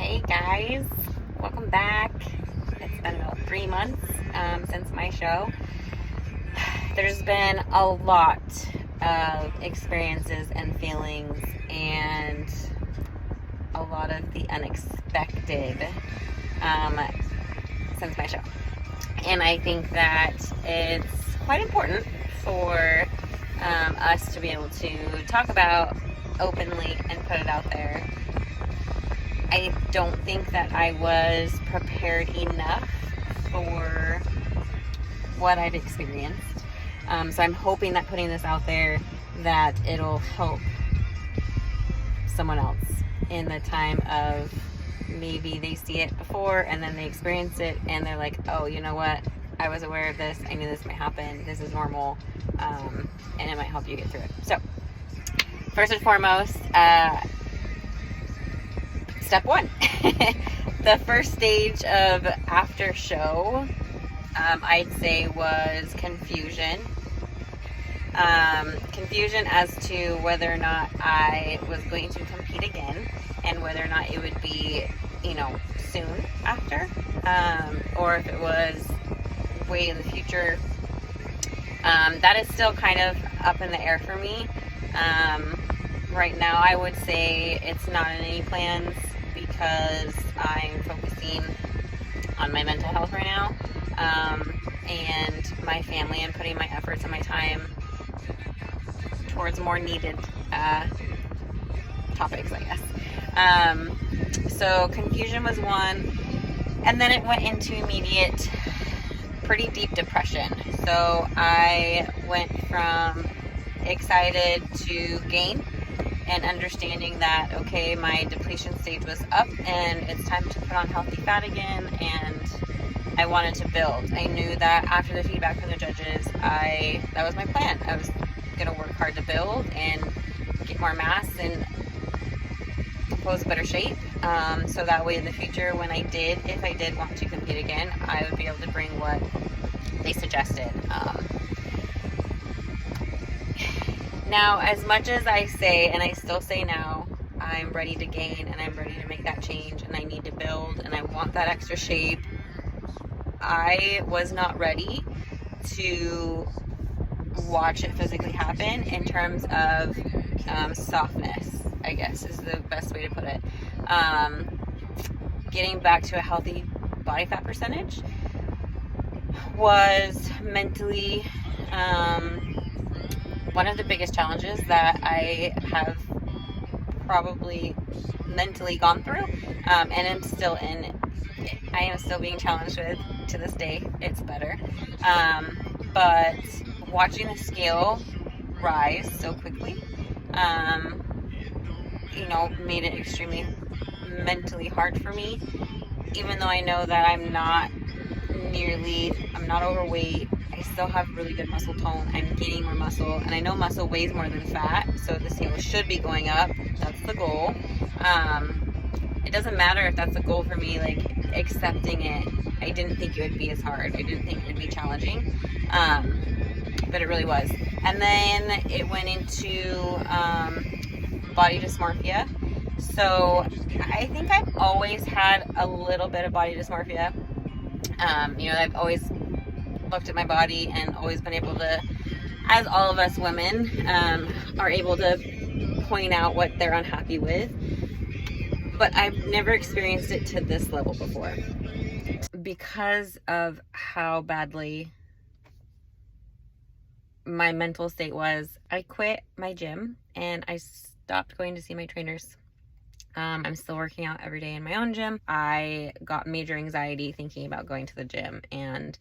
Hey guys, welcome back. It's been about 3 months since my show. There's been a lot of experiences and feelings and a lot of the unexpected since my show. And I think that it's quite important for us to be able to talk about openly and put it out there. I don't think that I was prepared enough for what I've experienced. So I'm hoping that putting this out there, that it'll help someone else in the time of maybe they see it before and then they experience it and they're like, oh, you know what? I was aware of this. I knew this might happen. This is normal. And it might help you get through it. So first and foremost, step one. The first stage of after show, I'd say, was confusion. Confusion as to whether or not I was going to compete again and whether or not it would be, soon after, or if it was way in the future. That is still kind of up in the air for me. Right now, I would say it's not in any plans because I'm focusing on my mental health right now, and my family, and putting my efforts and my time towards more needed topics, I guess. So confusion was one, and then it went into immediate, pretty deep depression. So I went from excited to gain, and understanding that, okay, my depletion stage was up and it's time to put on healthy fat again, and I wanted to build. I knew that after the feedback from the judges, that was my plan. I was going to work hard to build and get more mass and compose better shape, so that way in the future, if I did want to compete again, I would be able to bring what they suggested. Now, as much as I say, and I still say now, I'm ready to gain and I'm ready to make that change and I need to build and I want that extra shape, I was not ready to watch it physically happen in terms of softness, I guess is the best way to put it. Getting back to a healthy body fat percentage was mentally one of the biggest challenges that I have probably mentally gone through, and I am still being challenged with to this day. It's better, but watching the scale rise so quickly, made it extremely mentally hard for me, even though I know that I'm not overweight. I still have really good muscle tone. I'm gaining more muscle, and I know muscle weighs more than fat, so the scale should be going up. That's the goal. It doesn't matter if that's a goal for me, like accepting it. I didn't think it would be as hard. I didn't think it would be challenging, but it really was. And then it went into body dysmorphia. So I think I've always had a little bit of body dysmorphia. I've always looked at my body and always been able to, as all of us women are able to point out what they're unhappy with, but I've never experienced it to this level before. Because of how badly my mental state was, I quit my gym and I stopped going to see my trainers. I'm still working out every day in my own gym. I got major anxiety thinking about going to the gym and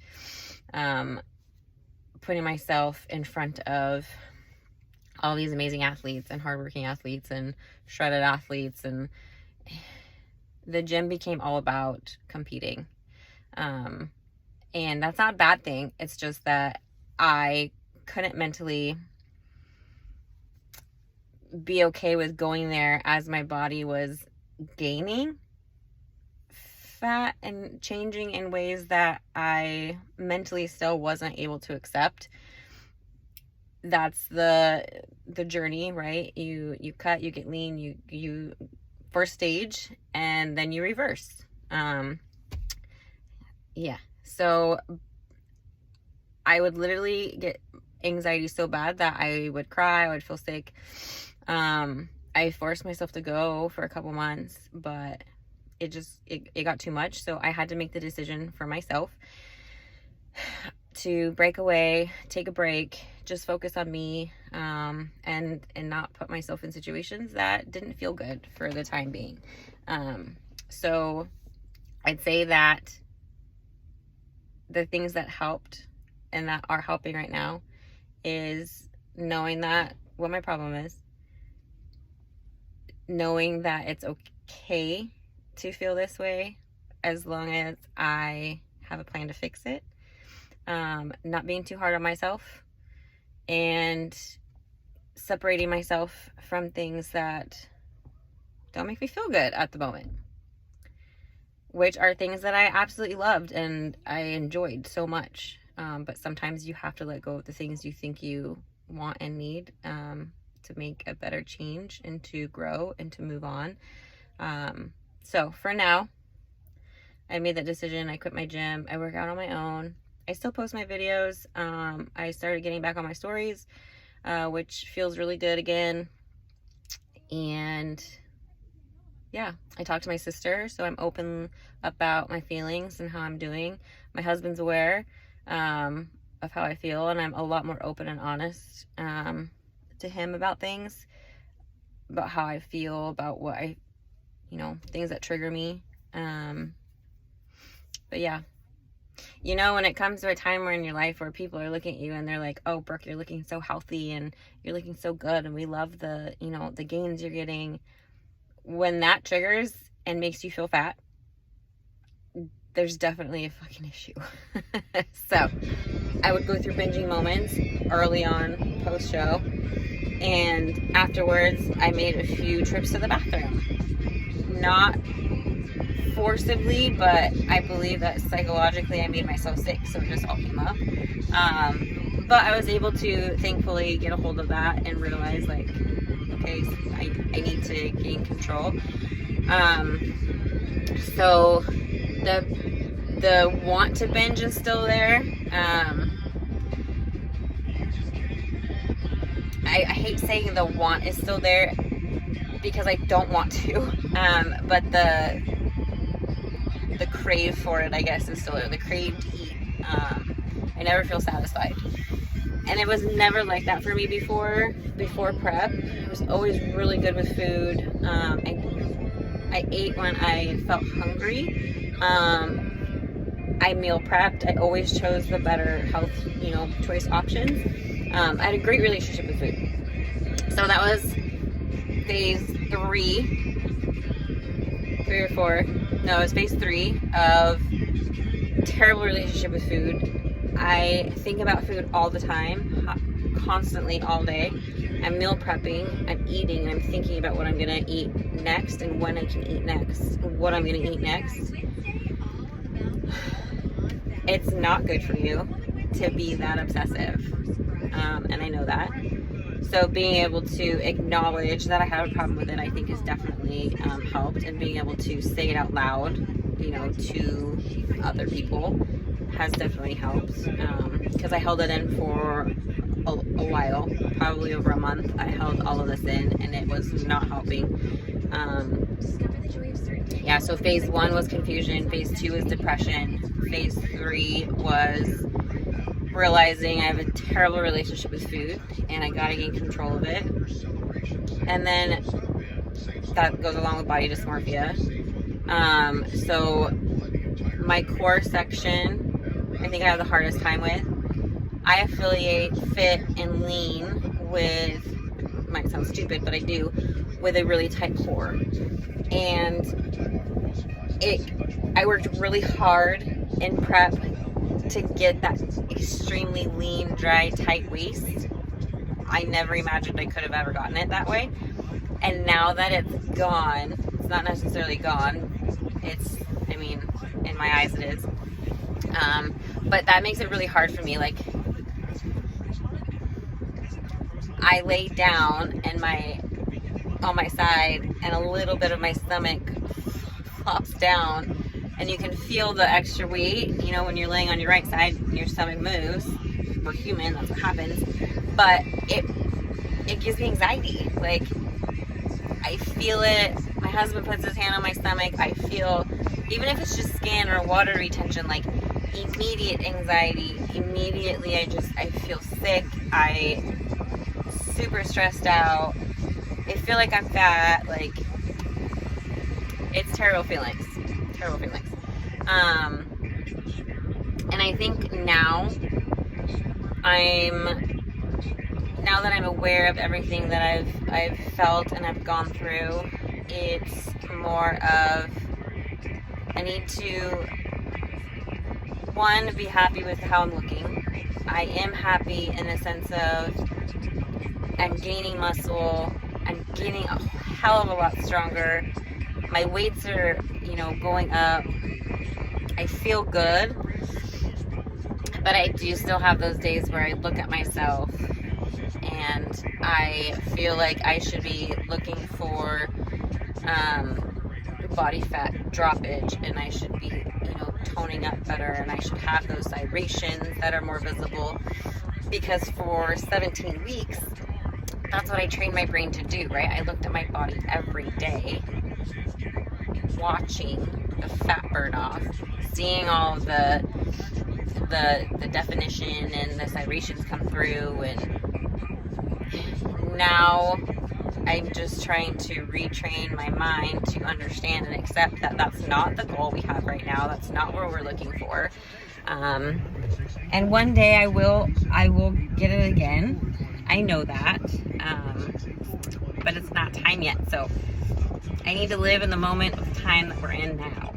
putting myself in front of all these amazing athletes and hardworking athletes and shredded athletes, and the gym became all about competing. And that's not a bad thing. It's just that I couldn't mentally be okay with going there as my body was gaining fat and changing in ways that I mentally still wasn't able to accept. That's the journey, right? You cut, you get lean, you first stage, and then you reverse. Yeah, so I would literally get anxiety so bad that I would cry, I would feel sick. I forced myself to go for a couple months, but it got too much. So I had to make the decision for myself to break away, take a break, just focus on me, and not put myself in situations that didn't feel good for the time being. So I'd say that the things that helped and that are helping right now is knowing that what my problem is, knowing that it's okay to feel this way as long as I have a plan to fix it, not being too hard on myself, and separating myself from things that don't make me feel good at the moment, which are things that I absolutely loved and I enjoyed so much. But sometimes you have to let go of the things you think you want and need to make a better change and to grow and to move on. So for now, I made that decision. I quit my gym. I work out on my own. I still post my videos. I started getting back on my stories, which feels really good again. And yeah, I talked to my sister, so I'm open about my feelings and how I'm doing. My husband's aware of how I feel, and I'm a lot more open and honest to him about things, about how I feel, about what things that trigger me. But yeah, when it comes to a time where in your life where people are looking at you and they're like, oh, Brooke, you're looking so healthy and you're looking so good and we love the gains you're getting. When that triggers and makes you feel fat, there's definitely a fucking issue. So I would go through binging moments early on post-show, and afterwards I made a few trips to the bathroom. Not forcibly, but I believe that psychologically I made myself sick, so it just all came up. But I was able to thankfully get a hold of that and realize, like, okay, I need to gain control. So the want to binge is still there. I hate saying the want is still there because I don't want to, but the crave for it, I guess, is still there. The crave to eat. I never feel satisfied. And it was never like that for me before prep. I was always really good with food. I ate when I felt hungry. I meal prepped. I always chose the better health, choice options. I had a great relationship with food. So that was phase 3 or 4. No, it was phase 3 of terrible relationship with food. I think about food all the time, constantly, all day. I'm meal prepping, I'm eating, I'm thinking about what I'm gonna eat next and when I can eat next, and what I'm gonna eat next. It's not good for you to be that obsessive, and I know that. So being able to acknowledge that I have a problem with it, I think has definitely helped, and being able to say it out loud, to other people has definitely helped, because I held it in for a while, probably over a month. I held all of this in and it was not helping. Yeah, so phase 1 was confusion, phase 2 was depression, phase 3 was realizing I have a terrible relationship with food and I gotta gain control of it. And then that goes along with body dysmorphia. So my core section, I think I have the hardest time with. I affiliate fit and lean with, might sound stupid, but I do, with a really tight core. And I worked really hard in prep to get that extremely lean, dry, tight waist. I never imagined I could have ever gotten it that way. And now that it's gone, it's not necessarily gone. In my eyes it is. But that makes it really hard for me. Like, I lay down and my on my side and a little bit of my stomach flops down, and you can feel the extra weight, you know, when you're laying on your right side, your stomach moves. We're human, that's what happens. But it gives me anxiety. Like, I feel it. My husband puts his hand on my stomach. I feel, even if it's just skin or water retention, like immediate anxiety. Immediately I feel sick. I super stressed out. I feel like I'm fat. Like, it's terrible feelings. Terrible feelings. And I think now that I'm aware of everything that I've felt and I've gone through, it's more of, I need to, one, be happy with how I'm looking. I am happy in the sense of I'm gaining muscle. I'm getting a hell of a lot stronger. My weights are, you know, going up. I feel good. But I do still have those days where I look at myself and I feel like I should be looking for body fat droppage, and I should be, you know, toning up better, and I should have those gyrations that are more visible, because for 17 weeks, that's what I trained my brain to do, right? I looked at my body every day, watching the fat burn off, seeing all of the definition and the gyrations come through, and now I'm just trying to retrain my mind to understand and accept that that's not the goal we have right now. That's not what we're looking for. And one day I will get it again. I know that. But it's not time yet. So I need to live in the moment of time that we're in now.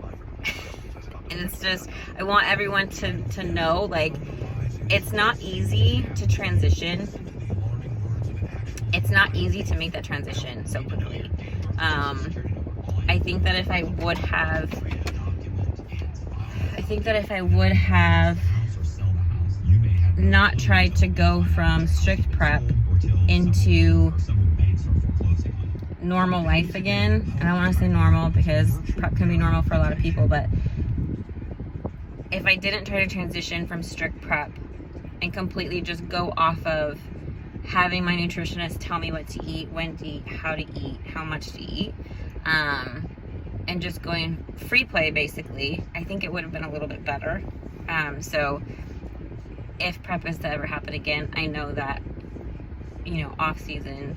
And it's just, I want everyone to know, like, it's not easy to transition. It's not easy to make that transition so quickly. I think that if I would have not tried to go from strict prep into normal life again, and I want to say normal because prep can be normal for a lot of people, but if I didn't try to transition from strict prep and completely just go off of having my nutritionist tell me what to eat, when to eat, how much to eat, and just going free play basically, I think it would have been a little bit better. So if prep is to ever happen again, I know that, you know, off season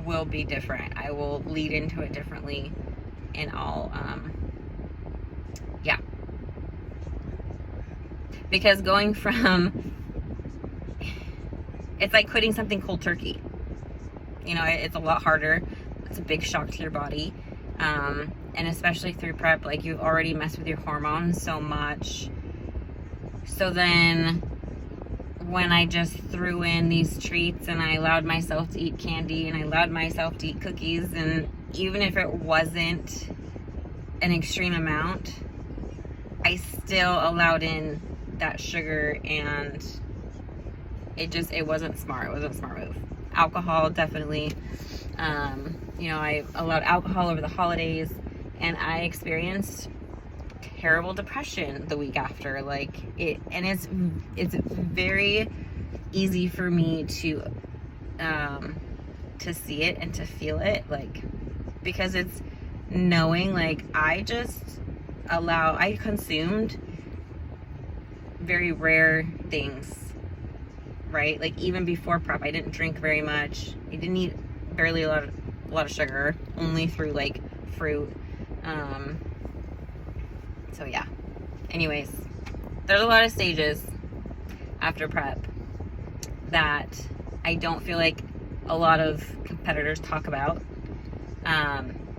will be different. I will lead into it differently, and I'll, yeah. Because going from, it's like quitting something cold turkey. You know, it's a lot harder. It's a big shock to your body. And especially through prep, like, you've already messed with your hormones so much. So then when I just threw in these treats and I allowed myself to eat candy and I allowed myself to eat cookies, and even if it wasn't an extreme amount, I still allowed in that sugar, and it wasn't smart. It wasn't a smart move. Alcohol, definitely. You know, I allowed alcohol over the holidays, and I experienced terrible depression the week after. Like, it's very easy for me to see it and to feel it, like, because it's knowing, like, I consumed very rare things, right? Like, even before prep, I didn't drink very much. I didn't eat barely a lot of sugar, only through, like, fruit. So yeah. Anyways, there's a lot of stages after prep that I don't feel like a lot of competitors talk about.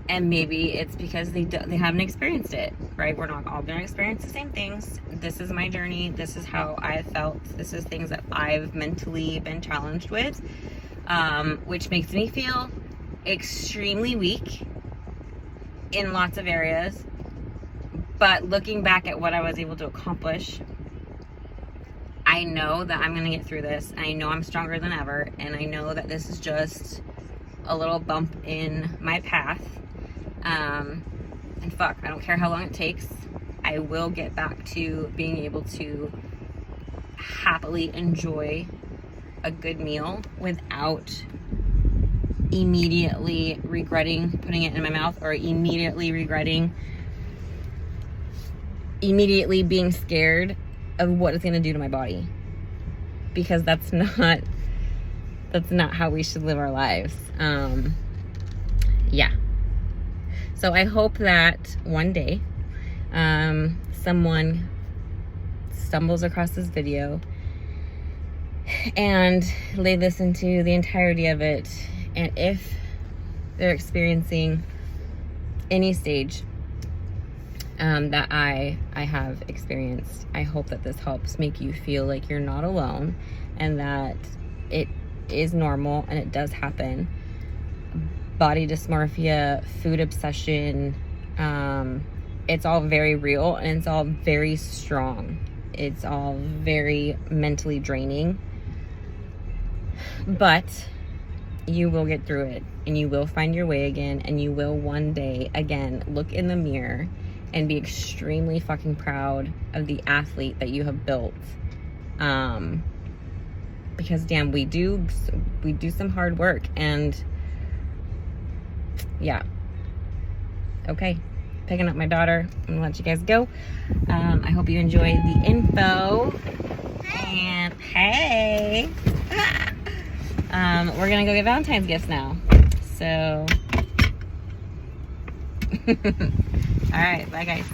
And maybe it's because they haven't experienced it, right? We're not all going to experience the same things. This is my journey. This is how I felt. This is things that I've mentally been challenged with, which makes me feel extremely weak in lots of areas. But looking back at what I was able to accomplish, I know that I'm going to get through this. And I know I'm stronger than ever. And I know that this is just a little bump in my path. And fuck, I don't care how long it takes. I will get back to being able to happily enjoy a good meal without immediately regretting putting it in my mouth, or immediately being scared of what it's going to do to my body, because that's not how we should live our lives. Yeah. So I hope that one day someone stumbles across this video and they listen to the entirety of it, and if they're experiencing any stage that I have experienced, I hope that this helps make you feel like you're not alone, and that it is normal and it does happen. Body dysmorphia, food obsession, it's all very real, and it's all very strong. It's all very mentally draining, but you will get through it, and you will find your way again, and you will one day again look in the mirror and be extremely fucking proud of the athlete that you have built. Because damn, we do some hard work, and yeah. Okay, picking up my daughter. I'm gonna let you guys go. I hope you enjoyed the info. And hey, we're gonna go get Valentine's gifts now. So, all right, bye guys.